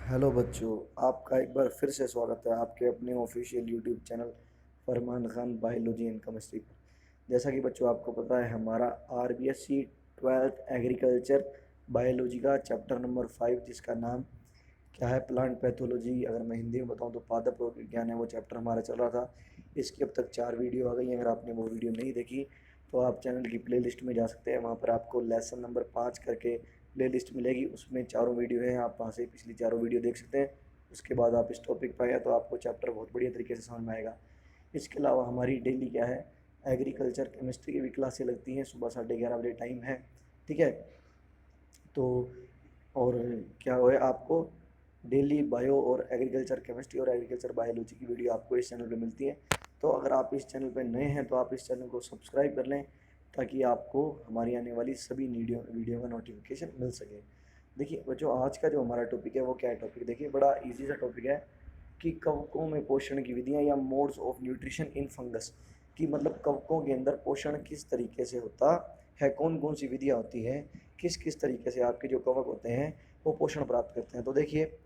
Hello बच्चों, आपका एक बार फिर से स्वागत है आपके अपने official YouTube channel Farman Khan biology and chemistry पर। जैसा कि बच्चों आपको पता है, हमारा आरबीएससी 12th एग्रीकल्चर बायोलॉजी का चैप्टर नंबर 5, जिसका नाम क्या है, प्लांट पैथोलॉजी। अगर मैं हिंदी में बताऊं तो पादप रोग विज्ञान है, वो चैप्टर हमारा चल रहा था। इसकी अब तक 4 वीडियो आ गई हैं। अगर आपने वो वीडियो नहीं देखी तो आप चैनल की प्लेलिस्ट में जा सकते हैं। वहाँ पर आपको लेसन नंबर 5 करके प्लेलिस्ट मिलेगी, उसमें चारों वीडियो हैं। आप वहाँ से पिछली चारों वीडियो देख सकते हैं। उसके बाद आप इस टॉपिक पर आए तो आपको चैप्टर बहुत बढ़िया तरीके से समझ में आएगा। इसके अलावा हमारी डेली क्या है, एग्रीकल्चर केमिस्ट्री की भी क्लासें लगती हैं। सुबह 11:30 बजे टाइम है, ठीक है। तो और क्या हो है, आपको डेली बायो और एग्रीकल्चर केमिस्ट्री और एग्रीकल्चर बायोलॉजी की वीडियो आपको इस चैनल पे मिलती है। तो अगर आप इस चैनल पे नए हैं तो आप इस चैनल को सब्सक्राइब कर लें, ताकि आपको हमारी आने वाली सभी वीडियो का नोटिफिकेशन मिल सके। देखिए बच्चों, आज का जो हमारा टॉपिक है वो क्या है। टॉपिक देखिए, बड़ा इजी सा टॉपिक है कि कवकों में पोषण की विधियाँ या modes of nutrition in fungus. कि मतलब कवकों के अंदर पोषण किस तरीके से होता है, कौन कौन सी विधियाँ होती हैं, किस किस तरीके से आपके जो कवक होते हैं वो पोषण प्राप्त करते हैं। तो देखिए,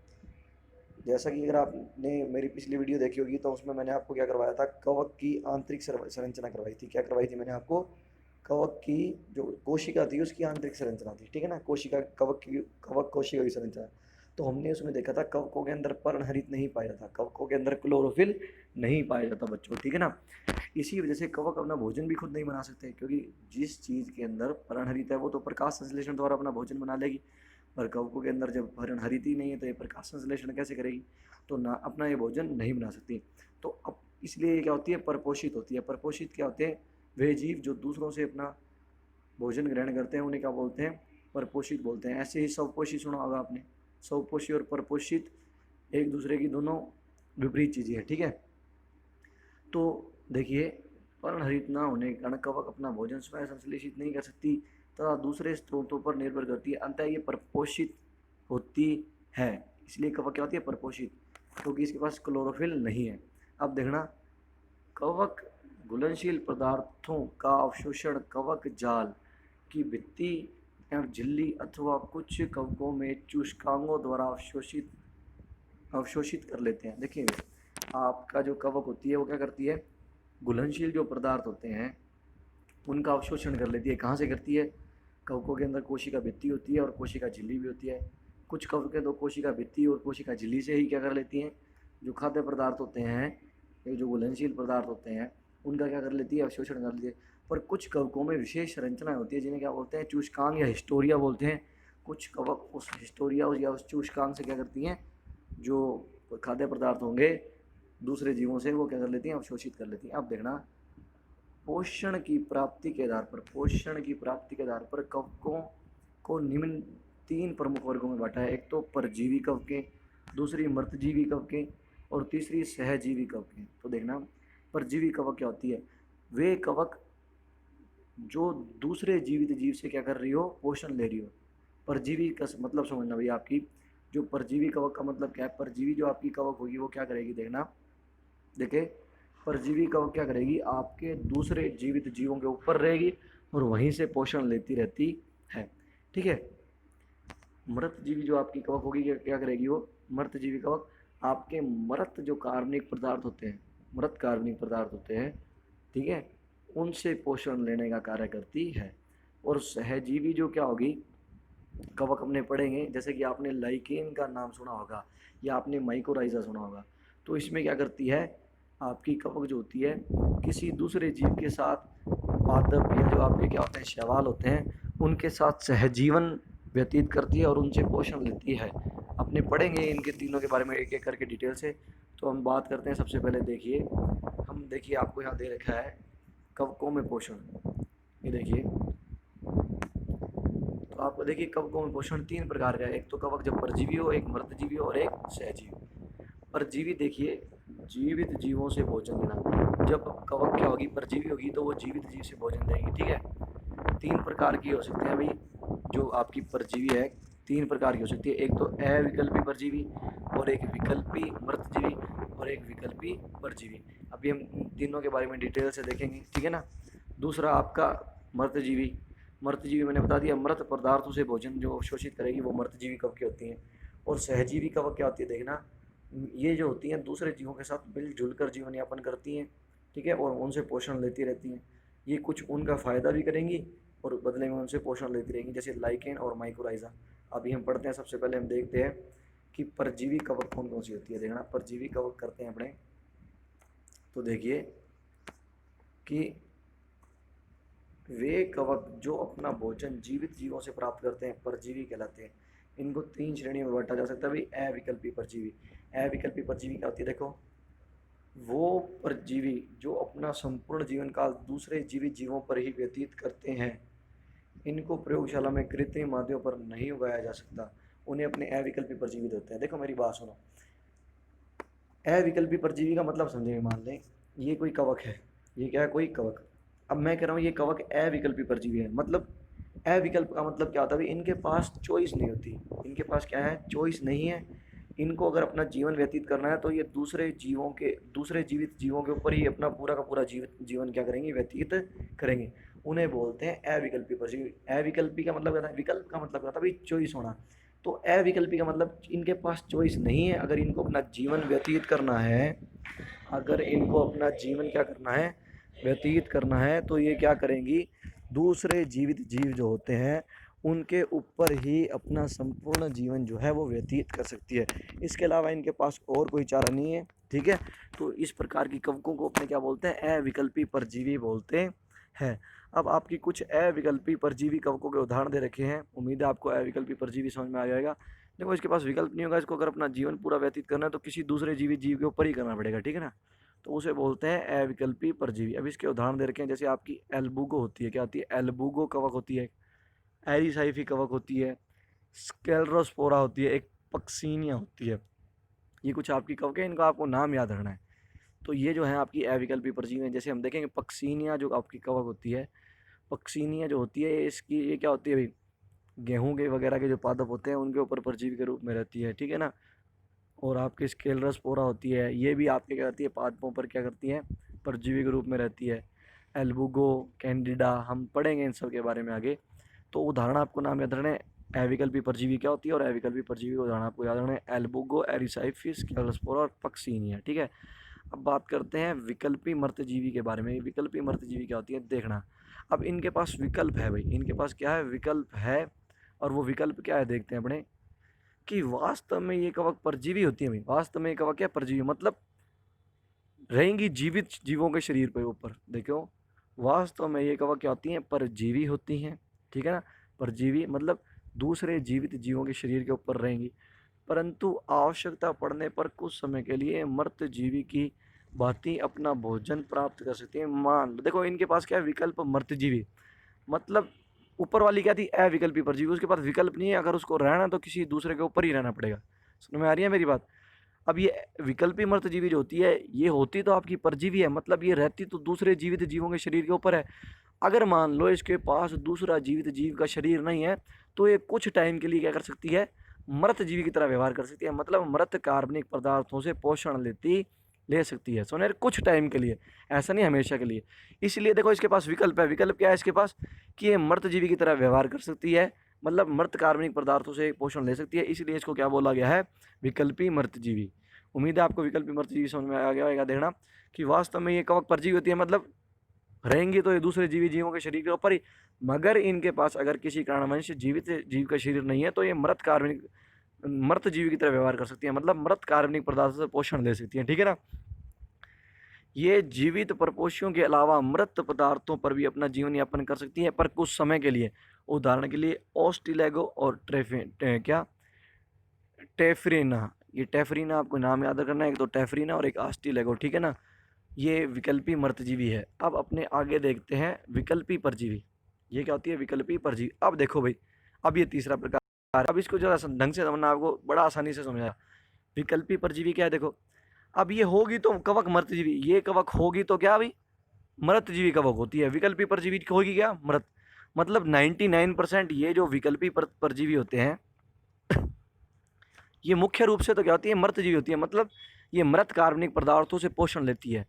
जैसा कि अगर आपने मेरी पिछली वीडियो देखी होगी तो उसमें मैंने आपको क्या करवाया था, कवक की आंतरिक संरचना करवाई थी। क्या करवाई थी मैंने आपको? कवक की जो कोशिका थी उसकी आंतरिक संरचना थी, ठीक है ना। कोशिका, कवक कोशिका की संरचना। तो हमने उसमें देखा था कवकों के अंदर पर्णहरित नहीं पाया जाता, कवकों के अंदर क्लोरोफिल नहीं पाया जाता बच्चों, ठीक है ना। इसी वजह से कवक अपना भोजन भी खुद नहीं बना सकते, क्योंकि जिस चीज़ के अंदर पर्णहरित है वो तो प्रकाश संश्लेषण द्वारा अपना भोजन बना लेगी। पर कवकों के अंदर जब पर्णहरित ही नहीं है तो ये प्रकाश संश्लेषण कैसे करेगी? तो ना अपना ये भोजन नहीं बना सकती। तो अब इसलिए क्या होती है, परपोषित होती है। परपोषित क्या होते हैं? वे जीव जो दूसरों से अपना भोजन ग्रहण करते हैं उन्हें क्या बोलते हैं? परपोषित बोलते हैं। ऐसे ही स्वपोषी सुना होगा आपने। स्वपोषी और परपोषित एक दूसरे की दोनों विपरीत चीज़ें हैं, ठीक है। तो देखिए, पर्णहरित ना होने के कारण कवक अपना भोजन स्वयं संश्लेषित नहीं कर सकती तथा दूसरे स्रोतों पर निर्भर करती है। अंततः ये परपोषित होती है। इसलिए कवक क्या होती है? परपोषित, क्योंकि इसके पास क्लोरोफिल नहीं है। अब देखना, कवक घुलनशील पदार्थों का अवशोषण कवक जाल की भित्ति या झिल्ली अथवा कुछ कवकों में चूष्कांगों द्वारा अवशोषित कर लेते हैं। देखिए, आपका जो कवक होती है वो क्या करती है, घुलनशील जो पदार्थ होते हैं उनका अवशोषण कर लेती है। कहाँ से करती है? कवकों के अंदर कोशिका भित्ति होती है और कोशिका झिल्ली भी होती है। कुछ कवकें तो कोशिका भित्ति और कोशिका झिल्ली से ही क्या कर लेती हैं, जो खाद्य पदार्थ होते हैं, ये जो घुलनशील पदार्थ होते हैं उनका क्या कर लेती है, अवशोषण कर लेती है। पर कुछ कवकों में विशेष संरचनाएं होती है जिन्हें क्या बोलते हैं, चूष्कांग या हिस्टोरिया बोलते हैं। कुछ कवक उस हिस्टोरिया या उस चूष्कांग से क्या करती हैं, जो खाद्य पदार्थ होंगे दूसरे जीवों से वो क्या कर लेती हैं, अवशोषित कर लेती हैं। अब देखना, पोषण की प्राप्ति के आधार पर कवकों को निम्न 3 प्रमुख वर्गों में बांटा है। एक तो परजीवी कवकें, दूसरी मृतजीवी कवकें और तीसरी सहजीवी कवकें। तो देखना, परजीवी कवक क्या होती है? वे कवक जो दूसरे जीवित जीव से क्या कर रही हो, पोषण ले रही हो। परजीवी का मतलब समझना भैया, आपकी जो परजीवी कवक का मतलब क्या है। परजीवी जो आपकी कवक होगी वो क्या करेगी, देखना, देखे, परजीवी कवक क्या करेगी, आपके दूसरे जीवित जीवों के ऊपर रहेगी और वहीं से पोषण लेती रहती है, ठीक है। मृतजीवी जो आपकी कवक होगी क्या करेगी, वो मृतजीवी कवक आपके मृत जो कार्बनिक पदार्थ होते हैं, मृत कार्बनिक पदार्थ होते हैं, ठीक है, उनसे पोषण लेने का कार्य करती है। और सहजीवी जो क्या होगी, कवक अपने पढ़ेंगे, जैसे कि आपने लाइकेन का नाम सुना होगा या आपने माइकोराइजा सुना होगा। तो इसमें क्या करती है, आपकी कवक जो होती है किसी दूसरे जीव के साथ पादप या जो आपके क्या होते हैं, शैवाल होते हैं, उनके साथ सहजीवन व्यतीत करती है और उनसे पोषण लेती है। अपने पढ़ेंगे इनके तीनों के बारे में एक एक करके डिटेल से। तो हम बात करते हैं, सबसे पहले देखिए, हम देखिए आपको यहाँ दे रखा है कवकों में पोषण। ये देखिए, तो आपको देखिए कवकों में पोषण 3 प्रकार का है। एक तो कवक जब परजीवी हो, एक मृतजीवी हो और एक सहजीवी। परजीवी देखिए, जीवित जीवों से भोजन लेना। जब कवक क्या होगी, परजीवी होगी, तो वो जीवित जीव से भोजन लेंगी, ठीक है। 3 प्रकार की हो सकते हैं भाई, जो आपकी परजीवी है 3 प्रकार की हो सकती है। एक तो अविकल्पी परजीवी और एक विकल्पी मृतजीवी और एक विकल्पी परजीवी। अभी हम तीनों के बारे में डिटेल से देखेंगे, ठीक है ना। दूसरा आपका मृतजीवी। मृतजीवी मैंने बता दिया, मृत पदार्थों से भोजन जो शोषित करेगी वो मृतजीवी कवकें होती हैं। और सहजीवी कवक क्या होती है देखना, ये जो होती हैं दूसरे जीवों के साथ मिलजुल कर जीवन यापन करती हैं, ठीक है, और उनसे पोषण लेती रहती हैं। ये कुछ उनका फ़ायदा भी करेंगी और बदले में उनसे पोषण लेती रहेंगी, जैसे लाइकेन और माइकोराइजा। अभी हम पढ़ते हैं, सबसे पहले हम देखते हैं कि परजीवी कवक कौन कौन सी होती है। देखना परजीवी कवक करते हैं अपने, तो देखिए कि वे कवक जो अपना भोजन जीवित जीवों से प्राप्त करते हैं परजीवी कहलाते हैं। इनको 3 श्रेणियों में बांटा जा सकता है भाई। अविकल्पी परजीवी। अविकल्पी परजीवी क्या होती है देखो, वो परजीवी जो अपना संपूर्ण जीवन काल दूसरे जीवित जीवों पर ही व्यतीत करते हैं। इनको प्रयोगशाला में कृत्रिम माध्यमों पर नहीं उगाया जा सकता, उन्हें अपने अविकल्पी परजीवी होते हैं। देखो मेरी बात सुनो, अविकल्पी परजीवी का मतलब समझेंगे। मान लें ये कोई कवक है, ये क्या है, कोई कवक। अब मैं कह रहा हूँ ये कवक अविकल्पी परजीवी है, मतलब अविकल्प का मतलब क्या होता है, इनके पास चॉइस नहीं होती। इनके पास क्या है, चॉइस नहीं है। इनको अगर अपना जीवन व्यतीत करना है तो ये दूसरे जीवित जीवों के ऊपर ही अपना पूरा का पूरा जीवन क्या करेंगे, व्यतीत करेंगे। उन्हें बोलते हैं अविकल्पी परजीवी। अविकल्पी का मतलब क्या था, विकल्प का मतलब क्या था भाई, चॉइस होना। तो अविकल्पी का मतलब इनके पास चॉइस नहीं है। अगर इनको अपना जीवन व्यतीत करना है, अगर इनको अपना जीवन क्या करना है, व्यतीत करना है, तो ये क्या करेंगी, दूसरे जीवित जीव जो होते हैं उनके ऊपर ही अपना संपूर्ण जीवन जो है वो व्यतीत कर सकती है। इसके अलावा इनके पास और कोई चारा नहीं है, ठीक है। तो इस प्रकार की कवकों को अपने क्या बोलते हैं, अविकल्पी परजीवी बोलते हैं। अब आपकी कुछ अविकल्पी परजीवी कवकों के उदाहरण दे रखे हैं। उम्मीद है आपको अविकल्पी परजीवी समझ में आ जाएगा। देखो इसके पास विकल्प नहीं होगा, इसको अगर अपना जीवन पूरा व्यतीत करना है तो किसी दूसरे जीवित जीव के ऊपर ही करना पड़ेगा, ठीक है ना। तो उसे बोलते हैं अविकल्पी परजीवी। अब इसके उदाहरण दे रखे हैं, जैसे आपकी एल्बुगो होती है, क्या होती है, एल्बुगो कवक होती है, एरिसाइफी कवक होती है, स्केलरोस्पोरा होती है, एक पक्सीनिया होती है। ये कुछ आपकी कवक है, इनका आपको नाम याद रखना है। तो ये जो है आपकी अविकल्पी परजीवी हैं। जैसे हम देखेंगे पक्सीनिया जो आपकी कवक होती है, पक्सीनिया जो होती है इसकी ये क्या होती है भाई, गेहूँ के वगैरह के जो पादप होते हैं उनके ऊपर परजीवी के रूप में रहती है, ठीक है ना। और आपकी स्केलरस्पोरा होती है, ये भी आपके क्या करती है, पादपों पर क्या करती है, परजीवी के रूप में रहती है। एल्बुगो, कैंडिडा, हम पढ़ेंगे इन सब के बारे में आगे। तो उदाहरण आपको नाम याद रखना है, अविकल्पी परजीवी क्या होती है और अविकल्पी परजीवी का उदाहरण आपको याद रखना है, एल्बुगो, एरिसाइफिस, स्केलरस्पोरा और पक्सीनिया, ठीक है। अब बात करते हैं विकल्पी मर्तजीवी के बारे में। विकल्पी मर्तजीवी क्या होती है देखना। अब इनके पास विकल्प है भाई, इनके पास क्या है, विकल्प है। और वो विकल्प क्या है देखते हैं अपने, कि वास्तव में ये कवक परजीवी होती है भाई। वास्तव में ये कवक क्या, परजीवी मतलब रहेंगी जीवित जीवों के शरीर पे ऊपर। देखो वास्तव में ये कवक क्या होती हैं, परजीवी होती हैं, ठीक है ना। परजीवी मतलब दूसरे जीवित जीवों के शरीर के ऊपर रहेंगी, परंतु आवश्यकता पड़ने पर कुछ समय के लिए मृत जीवी की भांति अपना भोजन प्राप्त कर सकती है। मान लो देखो इनके पास क्या है, विकल्प मृतजीवी मतलब ऊपर वाली क्या थी, अविकल्पी परजीवी, उसके पास विकल्प नहीं है। अगर उसको रहना तो किसी दूसरे के ऊपर ही रहना पड़ेगा। समझ में आ रही है मेरी बात। अब ये विकल्पी मृतजीवी जो होती है, ये होती तो आपकी परजीवी है, मतलब ये रहती तो दूसरे जीवित जीवों के शरीर के ऊपर है। अगर मान लो इसके पास दूसरा जीवित जीव का शरीर नहीं है, तो ये कुछ टाइम के लिए क्या कर सकती है, मृत जीवी की तरह व्यवहार कर सकती है, मतलब मृत कार्बनिक पदार्थों से पोषण ले सकती है। सोने कुछ टाइम के लिए, ऐसा नहीं हमेशा के लिए। इसलिए देखो इसके पास विकल्प है। विकल्प क्या है इसके पास, कि ये मृत जीवी की तरह व्यवहार कर सकती है, मतलब मृत कार्बनिक पदार्थों से पोषण ले सकती है, इसलिए इसको क्या बोला गया है, विकल्पी मृतजीवी। उम्मीद है आपको विकल्पी मृतजीवी समझ में आ गया होगा। देखना कि वास्तव में ये कवक परजीवी होती है, मतलब रहेंगी तो ये दूसरे जीवों के शरीर के ऊपर ही, मगर इनके पास अगर किसी कारणवश जीवित जीव का शरीर नहीं है तो ये मृत जीवी की तरह व्यवहार कर सकती है, मतलब मृत कार्बनिक पदार्थों से पोषण ले सकती है, ठीक है ना। ये जीवित परपोषियों के अलावा मृत पदार्थों पर भी अपना जीवन यापन कर सकती है, पर कुछ समय के लिए। उदाहरण के लिए ऑस्टिलेगो और टेफरीना। ये टेफरीना आपको नाम याद करना है, एक तो टेफरीना और एक ऑस्टिलेगो, ठीक है ना। ये विकल्पी मृतजीवी है। अब अपने आगे देखते हैं विकल्पी परजीवी। ये क्या होती है, विकल्पी परजीवी। अब देखो भाई, अब ये तीसरा प्रकार, अब इसको जरा ढंग से समझना, आपको बड़ा आसानी से समझाया। विकल्पी परजीवी क्या है देखो, अब ये होगी तो कवक मृतजीवी, ये कवक होगी तो क्या भाई, मृतजीवी कवक होती है। विकल्पी परजीवी होगी क्या, मृत, मतलब 99% ये जो विकल्पी परजीवी होते हैं ये मुख्य रूप से तो क्या होती है, मृतजीवी होती है, मतलब ये मृत कार्बनिक पदार्थों से पोषण लेती है।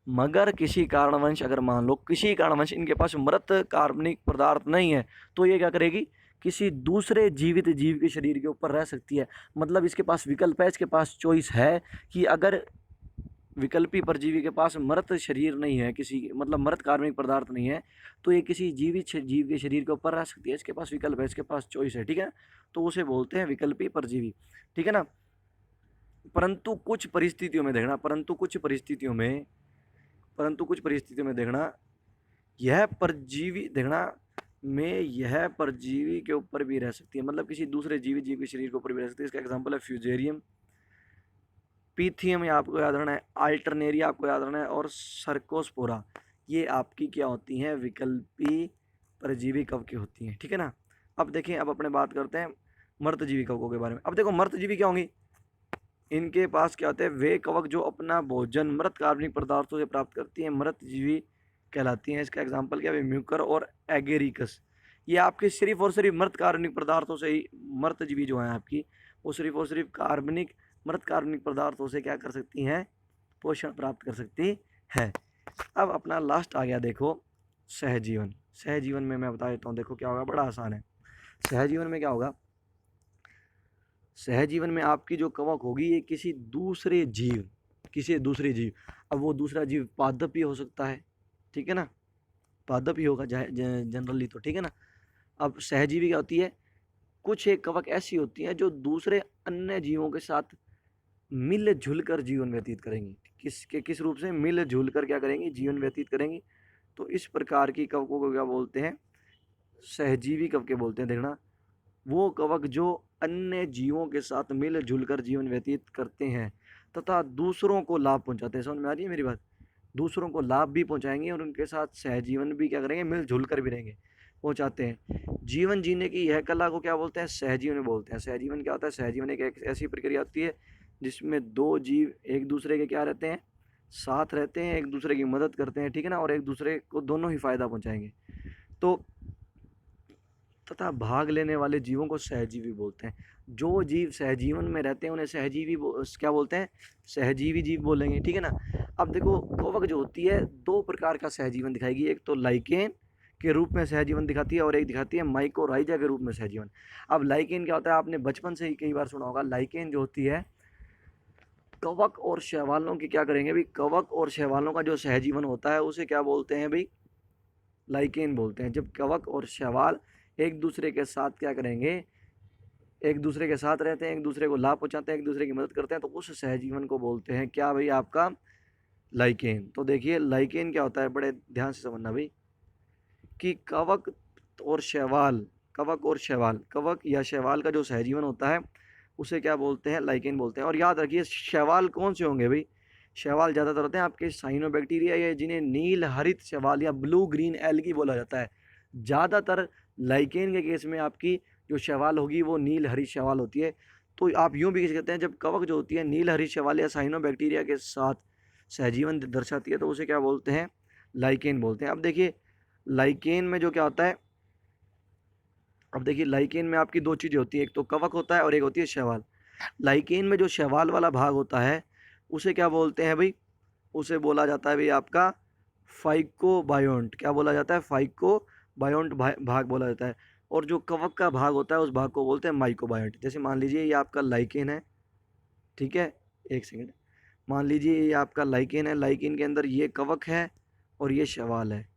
मगर किसी कारणवश, अगर मान लो किसी कारणवश इनके पास मृत कार्बनिक पदार्थ नहीं है, तो ये क्या करेगी, किसी दूसरे जीवित जीव के शरीर के ऊपर रह सकती है। मतलब इसके पास विकल्प है, इसके पास चॉइस है कि अगर विकल्पी परजीवी के पास मृत शरीर नहीं है, किसी मतलब मृत कार्बनिक पदार्थ नहीं है, तो ये किसी जीवित जीव के शरीर के ऊपर रह सकती है। इसके पास विकल्प है, इसके पास चॉइस है, ठीक है, तो उसे बोलते हैं विकल्पी परजीवी, ठीक है ना। परंतु कुछ परिस्थितियों में देखना, परंतु कुछ परिस्थितियों में देखना, यह परजीवी देखना में यह परजीवी के ऊपर भी रह सकती है। मतलब किसी दूसरे जीवित जीव के शरीर के ऊपर भी रह सकती है। इसका एग्जाम्पल है फ्यूजेरियम, पीथियम, आपको याद रखना है, अल्टरनेरिया आपको याद रखना है, और सर्कोस्पोरा। ये आपकी क्या होती हैं, विकल्पी परजीवी कवकें होती हैं, ठीक है ना। अब देखें, अब अपने बात करते हैं मर्तजीवी कवकों के बारे में। अब देखो मर्तजीवी क्या होंगी, इनके पास क्या होते हैं, वे कवक जो अपना भोजन मृत कार्बनिक पदार्थों से प्राप्त करती हैं, मृतजीवी कहलाती हैं। इसका एग्जाम्पल क्या है, म्यूकर और एगेरिकस। ये आपके सिर्फ और सिर्फ मृत कार्बनिक पदार्थों से ही, मृतजीवी जो है आपकी, वो सिर्फ और सिर्फ मृत कार्बनिक पदार्थों से क्या कर सकती हैं, पोषण प्राप्त कर सकती है। अब अपना लास्ट आ गया, देखो सहजीवन। सहजीवन में मैं बता देता हूँ, देखो क्या होगा, बड़ा आसान है। सहजीवन में क्या होगा, सहजीवन में आपकी जो कवक होगी ये किसी दूसरे जीव, अब वो दूसरा जीव पादप ही हो सकता है, ठीक है ना, पादप ही होगा जनरली तो, ठीक है ना। अब सहजीवी क्या होती है, कुछ एक कवक ऐसी होती हैं जो दूसरे अन्य जीवों के साथ मिलजुल कर जीवन व्यतीत करेंगी। किस रूप से, मिलजुल कर क्या करेंगी, जीवन व्यतीत करेंगी। तो इस प्रकार की कवकों को क्या बोलते हैं, सहजीवी कवकें बोलते हैं। देखना, वो कवक जो अन्य जीवों के साथ मिलजुल कर जीवन व्यतीत करते हैं तथा दूसरों को लाभ पहुंचाते हैं। समझ में आ रही है मेरी बात, दूसरों को लाभ भी पहुंचाएंगे और उनके साथ सहजीवन भी क्या करेंगे, मिलजुल कर भी रहेंगे, पहुंचाते हैं। जीवन जीने की यह कला को क्या बोलते हैं, सहजीवन बोलते हैं। सहजीवन क्या होता है, सहजीवन एक ऐसी प्रक्रिया होती है जिसमें दो जीव एक दूसरे के क्या रहते हैं, साथ रहते हैं, एक दूसरे की मदद करते हैं, ठीक है ना, और एक दूसरे को दोनों ही फायदा पहुंचाएंगे। तो तथा भाग लेने वाले जीवों को सहजीवी बोलते हैं। जो जीव सहजीवन में रहते हैं उन्हें सहजीवी क्या बोलते हैं, सहजीवी जीव बोलेंगे, ठीक है ना। अब देखो कवक जो होती है दो प्रकार का सहजीवन दिखाएगी, एक तो लाइकेन के रूप में सहजीवन दिखाती है और एक दिखाती है माइकोराइजा के रूप में सहजीवन। अब लाइकेन क्या होता है, आपने बचपन से ही कई बार सुना होगा। लाइकेन जो होती है कवक और शैवालों की क्या करेंगे भाई, कवक और शैवालों का जो सहजीवन होता है उसे क्या बोलते हैं भाई, लाइकेन बोलते हैं। जब कवक और शैवाल एक दूसरे के साथ क्या करेंगे, एक दूसरे के साथ रहते हैं, एक दूसरे को लाभ पहुंचाते हैं, एक दूसरे की मदद करते हैं, तो उस सहजीवन को बोलते हैं क्या भाई, आपका लाइकेन। तो देखिए लाइकेन क्या होता है, बड़े ध्यान से समझना भाई, कि कवक या शैवाल का जो सहजीवन होता है उसे क्या बोलते हैं, लाइकेन बोलते हैं। और याद रखिए शैवाल कौन से होंगे भाई, शैवाल ज़्यादातर होते हैं आपके साइनोबैक्टीरिया, या जिन्हें नील हरित शैवाल या ब्लू ग्रीन एल्गी बोला जाता है। ज़्यादातर लाइकेन के केस में आपकी जो शैवाल होगी वो नील हरित शैवाल होती है। तो आप यूँ भी कह सकते हैं, जब कवक जो होती है नील हरित शैवाल या साइनोबैक्टीरिया के साथ सहजीवन दर्शाती है तो उसे क्या बोलते हैं, लाइकेन बोलते हैं। अब देखिए लाइकेन में जो क्या होता है, अब देखिए लाइकेन में आपकी दो चीज़ें होती है, एक तो कवक होता है और एक होती है शैवाल। लाइकेन में जो शैवाल वाला भाग होता है उसे क्या बोलते हैं भाई, उसे बोला जाता है भाई आपका फाइकोबायोंट। क्या बोला जाता है, फाइकोबायोंट भाग बोला जाता है। और जो कवक का भाग होता है उस भाग को बोलते हैं माइकोबायोंट। जैसे मान लीजिए ये आपका लाइकेन है, ठीक है, एक सेकंड, मान लीजिए ये आपका लाइकेन है, लाइकेन के अंदर ये कवक है और ये शैवाल है।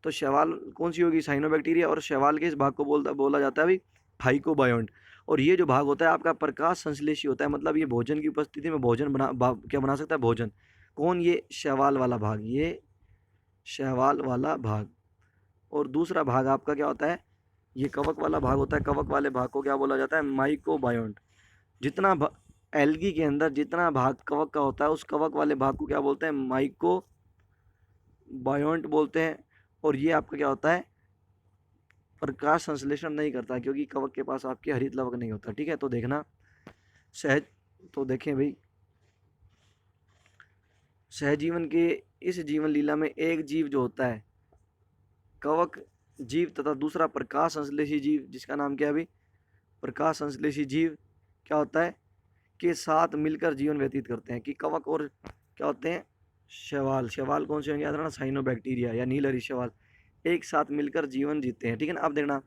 तो शैवाल कौन सी होगी, साइनोबैक्टीरिया, और शैवाल के इस भाग को बोला जाता है भाई फाइकोबायोंट। और ये जो भाग होता है आपका प्रकाश संश्लेषी होता है, मतलब ये भोजन की उपस्थिति में भोजन क्या बना सकता है, भोजन। कौन, ये शैवाल वाला भाग, ये शैवाल वाला भाग। और दूसरा भाग आपका क्या होता है, ये कवक वाला भाग होता है। कवक वाले भाग को क्या बोला जाता है, माइकोबायोंट। जितना एल्गी के अंदर जितना भाग कवक का होता है उस कवक वाले भाग को क्या बोलते हैं, माइकोबायोंट बोलते हैं। और ये आपका क्या होता है, प्रकाश संश्लेषण नहीं करता क्योंकि कवक के पास आपके हरित लवक नहीं होता, ठीक है। तो देखना सहज, तो देखें भाई सहजीवन के इस जीवन लीला में एक जीव जो होता है कवक जीव तथा दूसरा प्रकाश संश्लेषी जीव, जिसका नाम क्या है भाई, प्रकाश संश्लेषी जीव क्या होता है, के साथ मिलकर जीवन व्यतीत करते हैं। कि कवक और क्या होते हैं, शैवाल कौन से होंगे, याद रखना, साइनोबैक्टीरिया या नील हरित शैवाल एक साथ मिलकर जीवन जीते हैं, ठीक है ना। अब देखना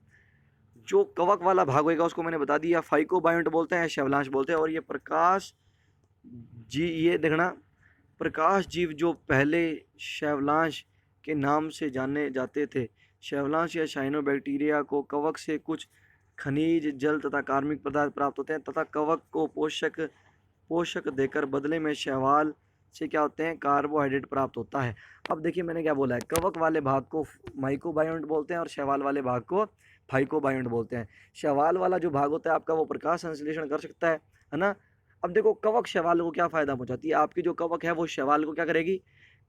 जो कवक वाला भाग होगा उसको मैंने बता दिया फाइकोबायोंट बोलते हैं, शैवलांश बोलते हैं। और ये प्रकाश जी, ये देखना, प्रकाश जीव जो पहले शैवलांश के नाम से जाने जाते थे। शैवलांश या साइनोबैक्टीरिया को कवक से कुछ खनिज, जल तथा कार्बनिक पदार्थ प्राप्त होते हैं तथा कवक को पोषक पोषक देकर बदले में शैवाल से क्या होते हैं, कार्बोहाइड्रेट प्राप्त होता है। अब देखिए मैंने क्या बोला है, कवक वाले भाग को माइकोबायोंट बोलते हैं और शैवाल वाले भाग को फाइकोबायोंट बोलते हैं। शैवाल वाला जो भाग होता है आपका वो प्रकाश संश्लेषण कर सकता है ना। अब देखो कवक शैवाल को क्या फायदा पहुंचाती है, आपकी जो कवक है वो शैवाल को क्या करेगी,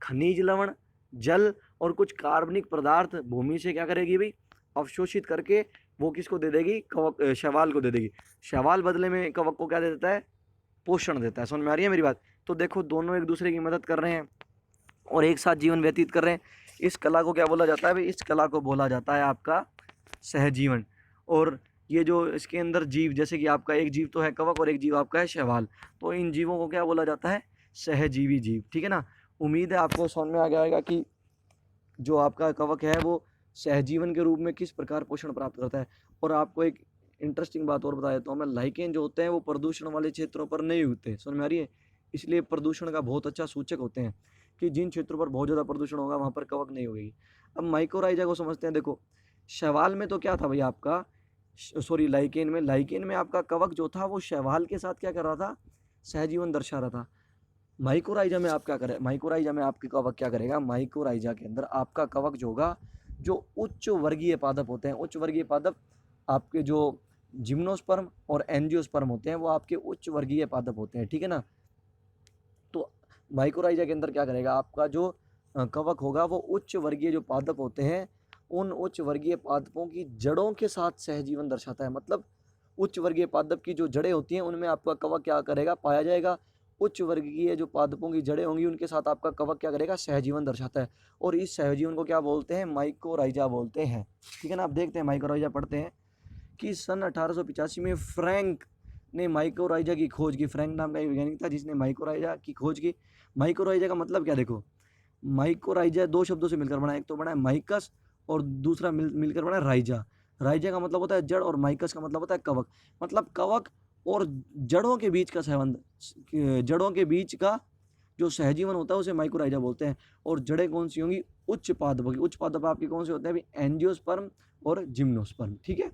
खनिज लवण, जल और कुछ कार्बनिक पदार्थ भूमि से क्या करेगी भाई, अवशोषित करके वो किसको दे देगी, कवक शैवाल को दे देगी। शैवाल बदले में कवक को क्या दे देता है, पोषण देता है। समझ में आ रही है मेरी बात। तो देखो दोनों एक दूसरे की मदद कर रहे हैं और एक साथ जीवन व्यतीत कर रहे हैं। इस कला को क्या बोला जाता है भाई, इस कला को बोला जाता है आपका सहजीवन। और ये जो इसके अंदर जीव, जैसे कि आपका एक जीव तो है कवक और एक जीव आपका है शैवाल, तो इन जीवों को क्या बोला जाता है, सहजीवी जीव। ठीक है ना। उम्मीद है आपको समझ में आ गया कि जो आपका कवक है वो सहजीवन के रूप में किस प्रकार पोषण प्राप्त करता है। और आपको एक इंटरेस्टिंग बात और बता देता हूँ मैं, लाइकेन जो होते हैं वो प्रदूषण वाले क्षेत्रों पर नहीं उगते। समझ में आ रही है। इसलिए प्रदूषण का बहुत अच्छा सूचक होते हैं कि जिन क्षेत्रों पर बहुत ज़्यादा प्रदूषण होगा वहाँ पर कवक नहीं होगी। अब माइकोराइजा को समझते हैं। देखो शैवाल में तो क्या था भाई आपका, सॉरी लाइकेन में आपका कवक जो था वो शैवाल के साथ क्या कर रहा था, सहजीवन दर्शा रहा था। माइकोराइजा में आप क्या करें, माइकोराइजा में आपके कवक क्या करेगा, माइकोराइजा के अंदर आपका कवक जो होगा, जो उच्च वर्गीय पादप होते हैं, उच्च वर्गीय पादप आपके जो जिम्नोस्पर्म और एंजियोस्पर्म होते हैं वो आपके उच्च वर्गीय पादप होते हैं। ठीक है ना। तो माइकोराइजा के अंदर क्या करेगा, आपका जो कवक होगा वो उच्च वर्गीय जो पादप होते हैं उन उच्च वर्गीय पादपों की जड़ों के साथ सहजीवन दर्शाता है। मतलब उच्च वर्गीय पादप की जो जड़ें होती हैं उनमें आपका कवक क्या करेगा, पाया जाएगा। उच्च वर्गीय जो पादपों की जड़ें होंगी उनके साथ आपका कवक क्या करेगा, सहजीवन दर्शाता है। और इस सहजीवन को क्या बोलते हैं, माइकोराइजा बोलते हैं। ठीक है ना। आप देखते हैं माइकोराइजा पढ़ते हैं कि सन 1885 में फ्रैंक ने माइकोराइजा की खोज की। फ्रैंक नाम का एक वैज्ञानिक था जिसने माइकोराइजा की खोज की। माइकोराइजा का मतलब क्या, देखो माइकोराइजा दो शब्दों से मिलकर बना है, एक तो बना है माइकस और दूसरा मिलकर बना है राइजा। राइजा का मतलब होता है जड़ और माइकस का मतलब होता है कवक। मतलब कवक और जड़ों के बीच का संबंध, जड़ों के बीच का जो सहजीवन होता है उसे माइकोराइजा बोलते हैं। और जड़ें कौन सी होंगी, उच्च पादपों की। उच्च पादप आपके कौन से होते हैं अभी, एंजियोस्पर्म और जिम्नोस्पर्म। ठीक है।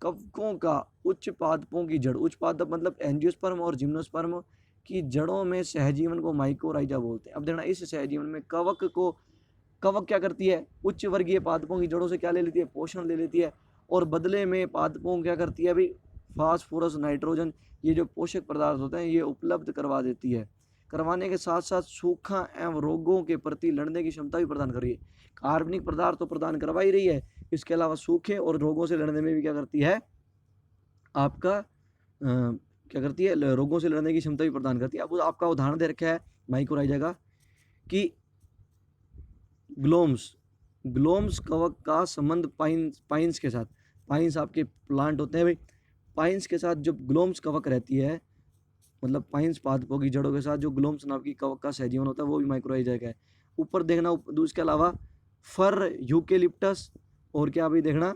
कवकों का उच्च पादपों की जड़, उच्च पादप मतलब एंजियोस्पर्म और जिम्नोस्पर्म की जड़ों में सहजीवन को माइकोराइजा बोलते हैं। अब देखना इस सहजीवन में कवक क्या करती है, उच्च वर्गीय पादपों की जड़ों से क्या ले लेती है, पोषण ले लेती है। और बदले में पादपों क्या करती है भाई, फास्फोरस, नाइट्रोजन, ये जो पोषक पदार्थ होते हैं ये उपलब्ध करवा देती है। करवाने के साथ साथ सूखा एवं रोगों के प्रति लड़ने की क्षमता भी प्रदान कर रही है। कार्बनिक पदार्थ तो प्रदान करवा ही रही है, इसके अलावा सूखे और रोगों से लड़ने में भी क्या करती है, आपका क्या करती है, रोगों से लड़ने की क्षमता भी प्रदान करती है। अब आपका उदाहरण दे रखा है माइकोराइजा का कि ग्लोम्स कवक का संबंध पाइन्स के साथ। पाइन्स आपके प्लांट होते हैं भाई, पाइन्स के साथ जब ग्लोम्स कवक रहती है, मतलब पाइन्स पादपों की जड़ों के साथ जो ग्लोम्स नाम की कवक का सहजीवन होता है वो भी माइकोराइजा का है। ऊपर देखना, उसके अलावा फर, यूकेलिप्टस और क्या भी देखना,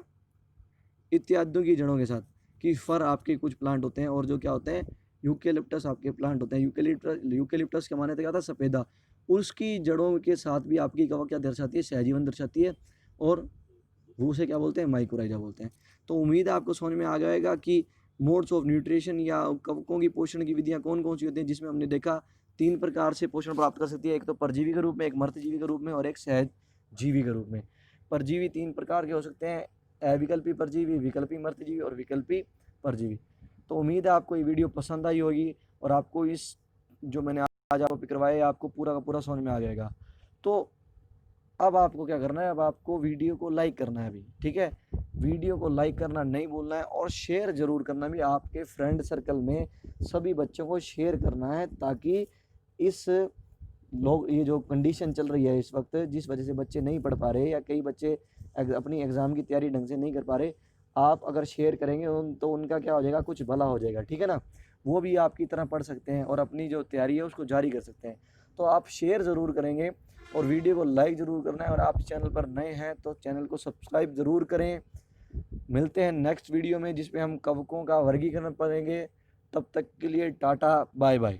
इत्यादियों की जड़ों के साथ। कि फर आपके कुछ प्लांट होते हैं और जो क्या होते हैं, यूकेलिप्टस आपके प्लांट होते हैं। यूकेलिप्टस के माने तो क्या था, सफ़ेदा। उसकी जड़ों के साथ भी आपकी कवक क्या दर्शाती है, सहजीवन दर्शाती है। और वो उसे क्या बोलते हैं, माइकोराइजा बोलते हैं। तो उम्मीद है आपको समझ में आ जाएगा कि मोड्स ऑफ न्यूट्रिशन या कवकों की पोषण की विधियाँ कौन कौन सी होती हैं, जिसमें हमने देखा 3 प्रकार से पोषण प्राप्त कर सकती है। एक तो परजीवी के रूप में, एक मर्तजीवी के रूप में और एक सहजीवी के रूप में। परजीवी 3 प्रकार के हो सकते हैं, अविकल्पी परजीवी, विकल्पी मर्तजीवी और विकल्पी परजीवी। तो उम्मीद है आपको ये वीडियो पसंद आई होगी और आपको इस जो मैंने आज आपको करवाया आपको पूरा का पूरा समझ में आ जाएगा। तो अब आपको क्या करना है, अब आपको वीडियो को लाइक करना है अभी। ठीक है। वीडियो को लाइक करना नहीं भूलना है और शेयर ज़रूर करना भी, आपके फ्रेंड सर्कल में सभी बच्चों को शेयर करना है, ताकि इस लोग ये जो कंडीशन चल रही है इस वक्त, जिस वजह से बच्चे नहीं पढ़ पा रहे या कई बच्चे अपनी एग्ज़ाम की तैयारी ढंग से नहीं कर पा रहे, आप अगर शेयर करेंगे तो उनका क्या हो जाएगा, कुछ भला हो जाएगा। ठीक है ना। वो भी आपकी तरह पढ़ सकते हैं और अपनी जो तैयारी है उसको जारी कर सकते हैं। तो आप शेयर ज़रूर करेंगे और वीडियो को लाइक ज़रूर करना है। और आप चैनल पर नए हैं तो चैनल को सब्सक्राइब ज़रूर करें मिलते हैं नेक्स्ट वीडियो में जिसमें हम कवकों का वर्गीकरण पढ़ेंगे। तब तक के लिए टाटा बाय बाय।